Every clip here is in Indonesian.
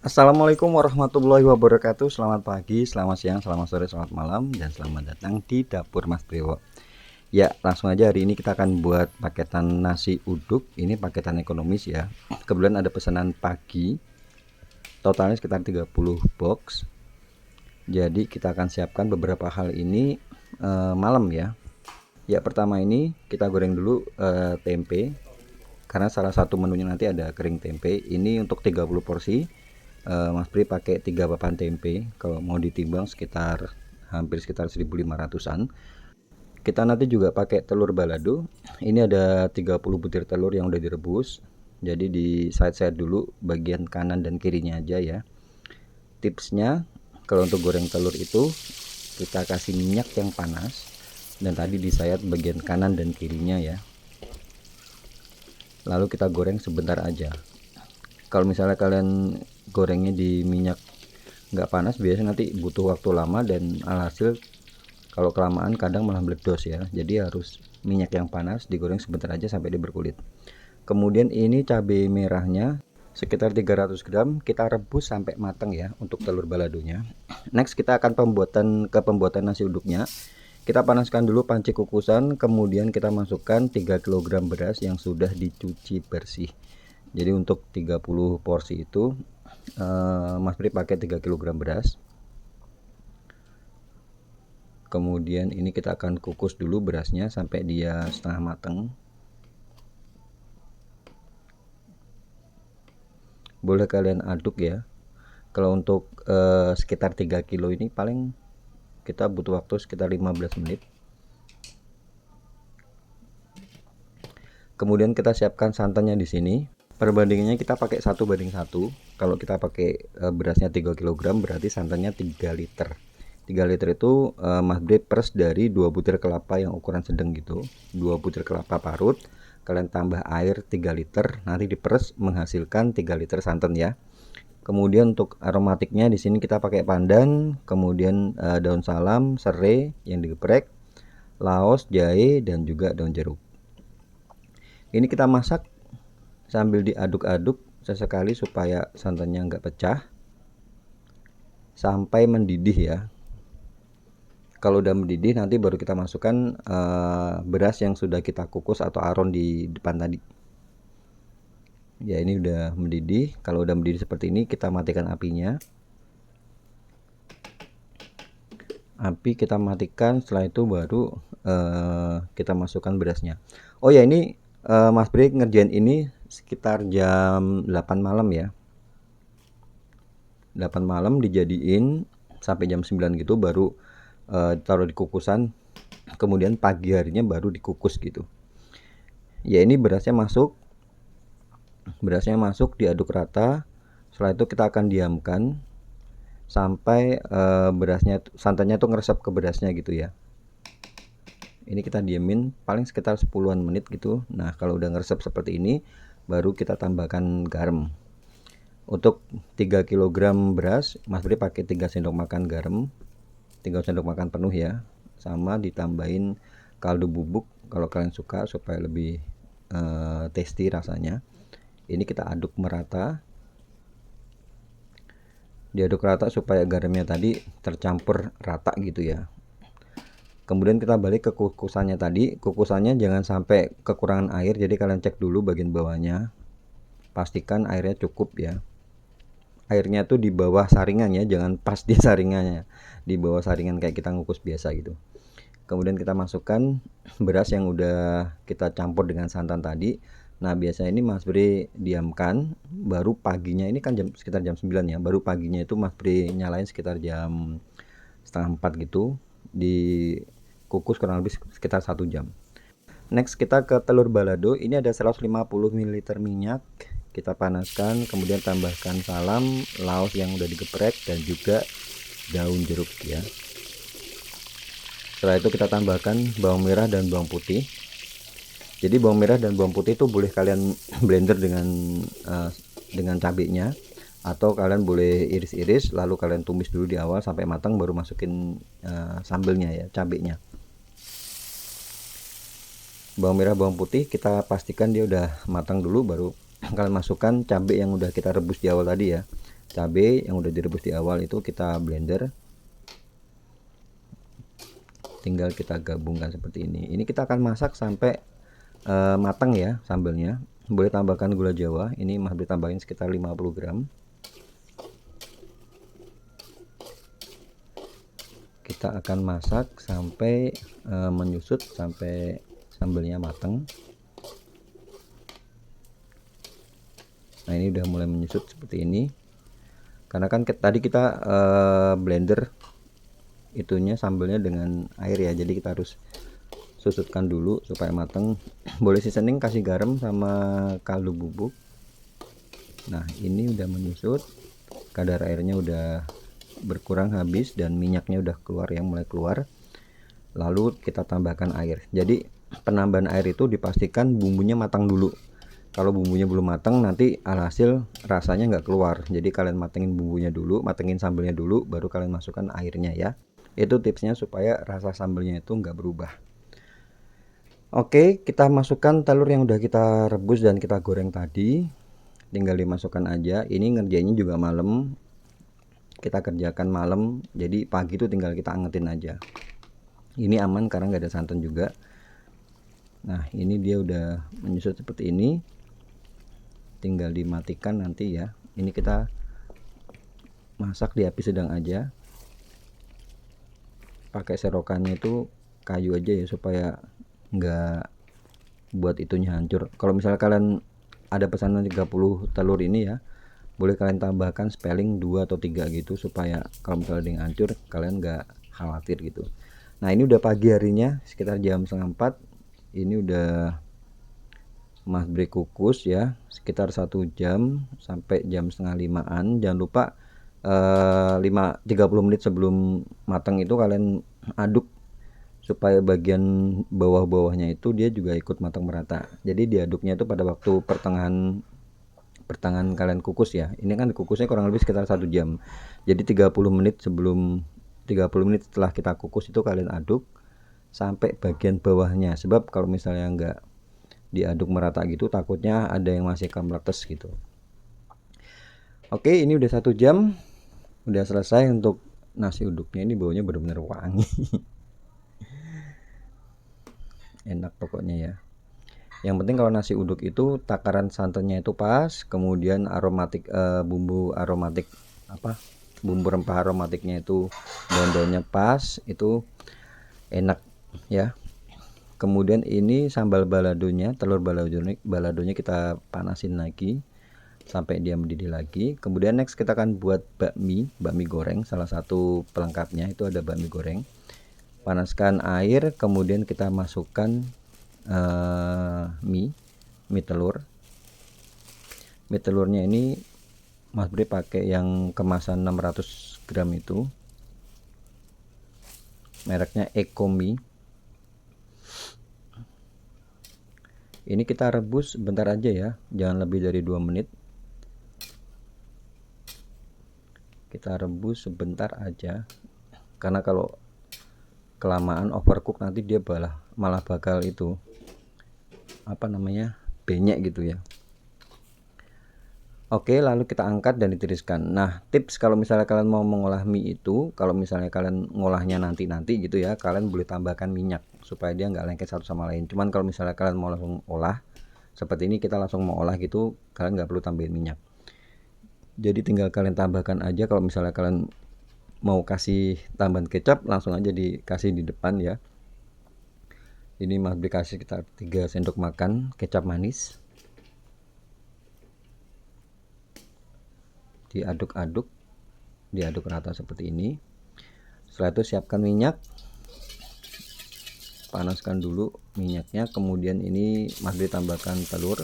Assalamualaikum warahmatullahi wabarakatuh. Selamat pagi, selamat siang, selamat sore, selamat malam, dan selamat datang di dapur Mas Brewo. Ya, langsung aja hari ini kita akan buat paketan nasi uduk. Ini paketan ekonomis ya. Kebetulan ada pesanan pagi, totalnya sekitar 30 box. Jadi kita akan siapkan beberapa hal ini malam ya. Ya, pertama ini kita goreng dulu tempe, karena salah satu menunya nanti ada kering tempe. Ini untuk 30 porsi. Mas Pri pakai 3 papan tempe. Kalau mau ditimbang hampir sekitar 1500-an. Kita nanti juga pakai telur balado. Ini ada 30 butir telur yang udah direbus. Jadi di side dulu bagian kanan dan kirinya aja ya. Tipsnya kalau untuk goreng telur itu kita kasih minyak yang panas, dan tadi disayat bagian kanan dan kirinya ya. Lalu kita goreng sebentar aja. Kalau misalnya kalian gorengnya di minyak nggak panas, biasanya nanti butuh waktu lama, dan alhasil kalau kelamaan kadang malah meledos ya. Jadi harus minyak yang panas, digoreng sebentar aja sampai dia berkulit. Kemudian ini cabai merahnya sekitar 300 gram kita rebus sampai matang ya untuk telur baladonya. Next kita akan pembuatan nasi uduknya. Kita panaskan dulu panci kukusan, kemudian kita masukkan 3 kg beras yang sudah dicuci bersih. Jadi untuk 30 porsi itu Mas Pri pakai 3 kg beras. Kemudian ini kita akan kukus dulu berasnya sampai dia setengah matang. Boleh kalian aduk ya. Kalau untuk sekitar 3 kilo ini paling kita butuh waktu sekitar 15 menit. Kemudian kita siapkan santannya di sini. Perbandingannya kita pakai 1:1. Kalau kita pakai berasnya 3 kg berarti santannya 3 liter. 3 liter itu Mas Bre peres dari 2 butir kelapa yang ukuran sedang gitu. 2 butir kelapa parut, kalian tambah air 3 liter, nanti diperes menghasilkan 3 liter santan ya. Kemudian untuk aromatiknya di sini kita pakai pandan, kemudian daun salam, serai yang digeprek, laos, jahe, dan juga daun jeruk. Ini kita masak sambil diaduk-aduk sesekali supaya santannya nggak pecah sampai mendidih ya. Kalau udah mendidih nanti baru kita masukkan beras yang sudah kita kukus atau aron di depan tadi. Ya, ini udah mendidih. Kalau udah mendidih seperti ini kita matikan apinya. Api kita matikan, setelah itu baru kita masukkan berasnya. Oh ya, ini Mas Bre ngerjain ini sekitar jam 8 malam ya. 8 malam dijadiin sampai jam 9 gitu, baru taruh di kukusan, kemudian pagi harinya baru dikukus gitu ya. Ini berasnya masuk diaduk rata. Setelah itu kita akan diamkan sampai santannya tuh ngeresap ke berasnya gitu ya. Ini kita diemin paling sekitar 10-an menit gitu. Nah, kalau udah ngeresap seperti ini baru kita tambahkan garam. Untuk 3 kg beras Mas Bri pakai 3 sendok makan garam, 3 sendok makan penuh ya, sama ditambahin kaldu bubuk kalau kalian suka supaya lebih tasty rasanya. Ini kita aduk merata, diaduk rata supaya garamnya tadi tercampur rata gitu ya. Kemudian kita balik ke kukusannya tadi. Kukusannya jangan sampai kekurangan air, jadi kalian cek dulu bagian bawahnya, pastikan airnya cukup ya. Airnya tuh di bawah saringan ya, jangan pas di saringannya, di bawah saringan kayak kita ngukus biasa gitu. Kemudian kita masukkan beras yang udah kita campur dengan santan tadi. Nah, biasanya ini Mas Bri diamkan, baru paginya ini kan sekitar jam 9 ya, baru paginya itu Mas Bri nyalain sekitar jam setengah 4 gitu, dikukus kurang lebih sekitar 1 jam. Next kita ke telur balado. Ini ada 150 ml minyak, kita panaskan, kemudian tambahkan salam, laos yang udah digeprek, dan juga daun jeruk ya. Setelah itu kita tambahkan bawang merah dan bawang putih. Jadi bawang merah dan bawang putih itu boleh kalian blender dengan cabenya, atau kalian boleh iris-iris lalu kalian tumis dulu di awal sampai matang, baru masukin sambelnya ya, cabenya. Bawang merah bawang putih kita pastikan dia udah matang dulu, baru kalian masukkan cabai yang udah kita rebus di awal tadi ya. cabai yang udah direbus di awal itu kita blender, tinggal kita gabungkan seperti ini. Ini kita akan masak sampai matang ya sambelnya. Boleh tambahkan gula jawa, ini Mas Bri tambahin sekitar 50 gram. Kita akan masak sampai menyusut, sampai sambelnya matang. Nah ini udah mulai menyusut seperti ini, karena kan tadi kita blender itunya sambelnya dengan air ya, jadi kita harus susutkan dulu supaya matang. Boleh seasoning, kasih garam sama kaldu bubuk. Nah ini udah menyusut, kadar airnya udah berkurang habis dan minyaknya udah keluar ya, mulai keluar. Lalu kita tambahkan air. Jadi penambahan air itu dipastikan bumbunya matang dulu. Kalau bumbunya belum matang, nanti alhasil rasanya nggak keluar. Jadi kalian matengin bumbunya dulu, matengin sambelnya dulu, baru kalian masukkan airnya ya. Itu tipsnya supaya rasa sambelnya itu nggak berubah. Oke, kita masukkan telur yang udah kita rebus dan kita goreng tadi. Tinggal dimasukkan aja. Ini ngerjainnya juga malam. Kita kerjakan malam, jadi pagi itu tinggal kita angetin aja. Ini aman karena nggak ada santan juga. Nah ini dia udah menyusut seperti ini, tinggal dimatikan nanti ya. Ini kita masak di api sedang aja, pakai serokannya itu kayu aja ya, supaya nggak buat itunya hancur. Kalau misalnya kalian ada pesanan 30 telur ini ya, boleh kalian tambahkan spelling 2 atau 3 gitu, supaya kalau misalnya ada yang hancur kalian nggak khawatir gitu. Nah ini udah pagi harinya, sekitar jam 3:30. Ini udah Mas Bri kukus ya, sekitar 1 jam sampai jam 4:30-an. Jangan lupa 30 menit sebelum matang itu kalian aduk, supaya bagian bawah-bawahnya itu dia juga ikut matang merata. Jadi diaduknya itu pada waktu pertengahan kalian kukus ya. Ini kan kukusnya kurang lebih sekitar 1 jam. Jadi 30 menit setelah kita kukus itu kalian aduk sampai bagian bawahnya. Sebab kalau misalnya enggak diaduk merata gitu, takutnya ada yang masih kamletes gitu. Oke, ini udah 1 jam, udah selesai untuk nasi uduknya. Ini baunya benar-benar wangi. Enak pokoknya ya. Yang penting kalau nasi uduk itu takaran santannya itu pas, kemudian aromatik bumbu aromatik bumbu rempah aromatiknya itu daun-daunnya pas, itu enak ya. Kemudian ini sambal baladonya, telur baladonya kita panasin lagi sampai dia mendidih lagi. Kemudian next kita akan buat bakmi goreng. Salah satu pelengkapnya itu ada bakmi goreng. Panaskan air, kemudian kita masukkan mie telur. Mie telurnya ini Mas Bri pakai yang kemasan 600 gram itu, mereknya Ecomi. Ini kita rebus bentar aja ya, jangan lebih dari 2 menit. Kita rebus sebentar aja, karena kalau kelamaan overcook nanti dia malah bakal itu benyek gitu ya. Oke, lalu kita angkat dan ditiriskan. Nah, tips kalau misalnya kalian mau mengolah mie itu, kalau misalnya kalian ngolahnya nanti gitu ya, kalian boleh tambahkan minyak supaya dia nggak lengket satu sama lain. Cuman kalau misalnya kalian mau langsung olah seperti ini, kita langsung mau olah gitu, kalian nggak perlu tambahin minyak. Jadi tinggal kalian tambahkan aja. Kalau misalnya kalian mau kasih tambahan kecap, langsung aja dikasih di depan ya. Ini Mas Bri kasih sekitar 3 sendok makan kecap manis. Diaduk rata seperti ini. Setelah itu siapkan minyak, panaskan dulu minyaknya. Kemudian ini Mas Bri tambahkan telur.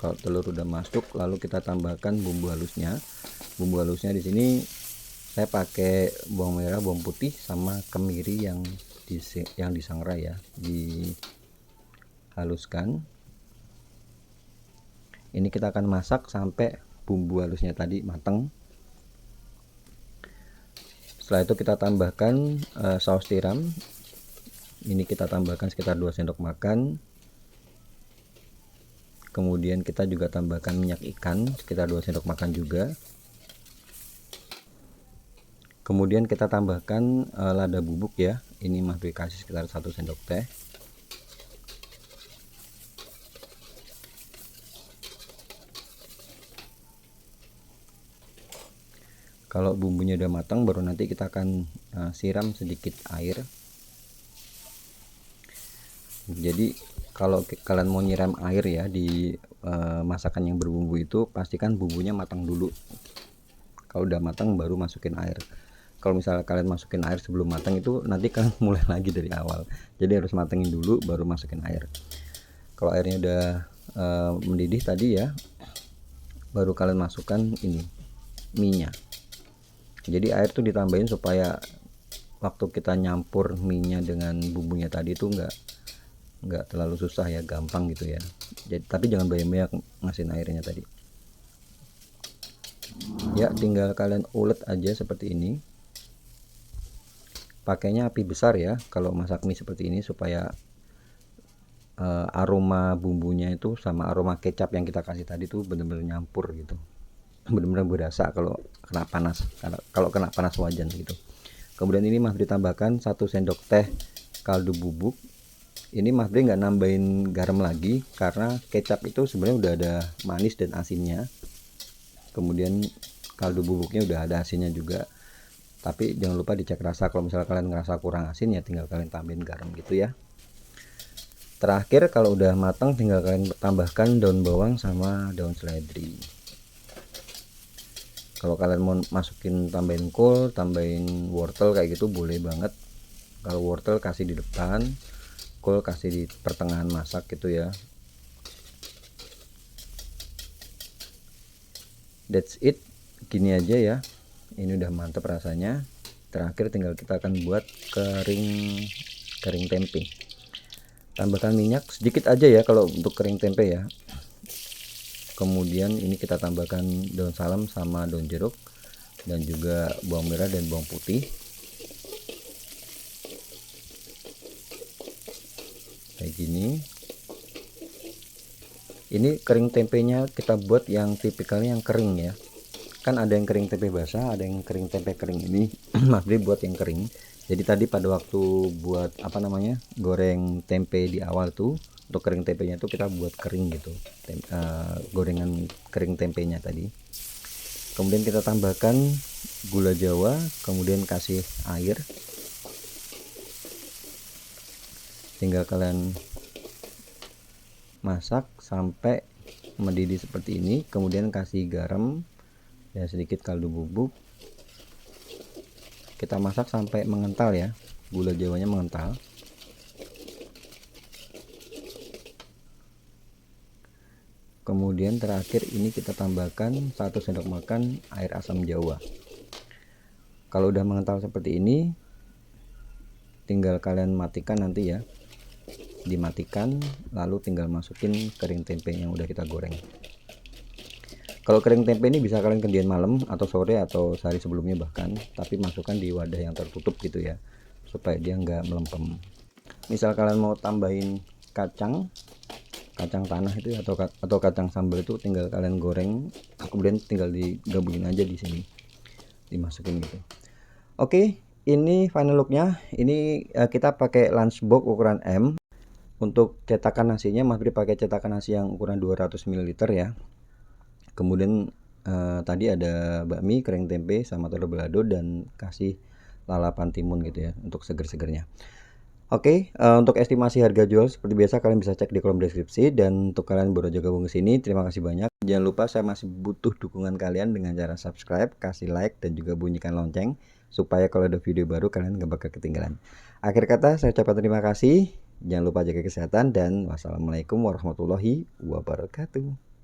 Kalau telur udah masuk, lalu kita tambahkan bumbu halusnya. Bumbu halusnya di sini saya pakai bawang merah, bawang putih, sama kemiri yang disangrai ya, haluskan. Ini kita akan masak sampai bumbu halusnya tadi matang. Setelah itu kita tambahkan saus tiram. Ini kita tambahkan sekitar 2 sendok makan. Kemudian kita juga tambahkan minyak ikan sekitar 2 sendok makan juga. Kemudian kita tambahkan lada bubuk ya, ini Mas Bri kasih sekitar 1 sendok teh. Kalau bumbunya udah matang, baru nanti kita akan siram sedikit air. Jadi kalau kalian mau nyiram air ya di masakan yang berbumbu itu, pastikan bumbunya matang dulu. Kalau udah matang baru masukin air. Kalau misalnya kalian masukin air sebelum matang, itu nanti kalian mulai lagi dari awal. Jadi harus matengin dulu baru masukin air. Kalau airnya udah mendidih tadi ya, baru kalian masukkan ini minyak. Jadi air tuh ditambahin supaya waktu kita nyampur minyak dengan bumbunya tadi itu nggak terlalu susah ya, gampang gitu ya. Jadi tapi jangan banyak-banyak ngasihin airnya tadi ya. Tinggal kalian ulet aja seperti ini, pakainya api besar ya kalau masak mie seperti ini, supaya aroma bumbunya itu sama aroma kecap yang kita kasih tadi tuh bener-bener nyampur gitu, benar-benar berasa kalau kena panas, kalau kena panas wajan gitu. Kemudian ini Mas Bri tambahkan 1 sendok teh kaldu bubuk. Ini Mas Bri nggak nambahin garam lagi karena kecap itu sebenarnya udah ada manis dan asinnya. Kemudian kaldu bubuknya udah ada asinnya juga. Tapi jangan lupa dicek rasa, kalau misalnya kalian ngerasa kurang asin ya tinggal kalian tambahin garam gitu ya. Terakhir kalau udah matang tinggal kalian tambahkan daun bawang sama daun seledri. Kalau kalian mau masukin tambahin kol, tambahin wortel kayak gitu boleh banget. Kalau wortel kasih di depan, kol kasih di pertengahan masak gitu ya. That's it, gini aja ya. Ini udah mantap rasanya. Terakhir tinggal kita akan buat kering tempe. Tambahkan minyak sedikit aja ya kalau untuk kering tempe ya. Kemudian ini kita tambahkan daun salam sama daun jeruk, dan juga bawang merah dan bawang putih kayak gini. Ini kering tempenya kita buat yang tipikalnya yang kering ya, kan ada yang kering tempe basah, ada yang kering tempe kering. Ini Mas Bri buat yang kering. Jadi tadi pada waktu buat goreng tempe di awal tuh, untuk kering tempenya tuh kita buat kering gitu, gorengan kering tempenya tadi. Kemudian kita tambahkan gula jawa, kemudian kasih air. Tinggal kalian masak sampai mendidih seperti ini, kemudian kasih garam ya, sedikit kaldu bubuk. Kita masak sampai mengental ya, gula jawanya mengental. Kemudian terakhir ini kita tambahkan 1 sendok makan air asam jawa. Kalau udah mengental seperti ini, tinggal kalian matikan nanti ya, dimatikan, lalu tinggal masukin kering tempe yang udah kita goreng. Kalau kering tempe ini bisa kalian kerjain malam atau sore atau sehari sebelumnya bahkan, tapi masukkan di wadah yang tertutup gitu ya, supaya dia nggak melempem. Misal kalian mau tambahin kacang tanah itu atau kacang sambal, itu tinggal kalian goreng, kemudian tinggal digabungin aja di sini, dimasukin gitu. Oke, ini final looknya. Ini kita pakai lunchbox ukuran M. Untuk cetakan nasinya Mas Bri pakai cetakan nasi yang ukuran 200 ml ya. Kemudian tadi ada bakmi, kering tempe sama telur balado, dan kasih lalapan timun gitu ya untuk seger-segernya. Oke, untuk estimasi harga jual seperti biasa kalian bisa cek di kolom deskripsi. Dan untuk kalian baru aja gabung ke sini, terima kasih banyak. Jangan lupa saya masih butuh dukungan kalian dengan cara subscribe, kasih like, dan juga bunyikan lonceng, supaya kalau ada video baru kalian gak bakal ketinggalan. Akhir kata saya ucapkan terima kasih. Jangan lupa jaga kesehatan dan wassalamualaikum warahmatullahi wabarakatuh.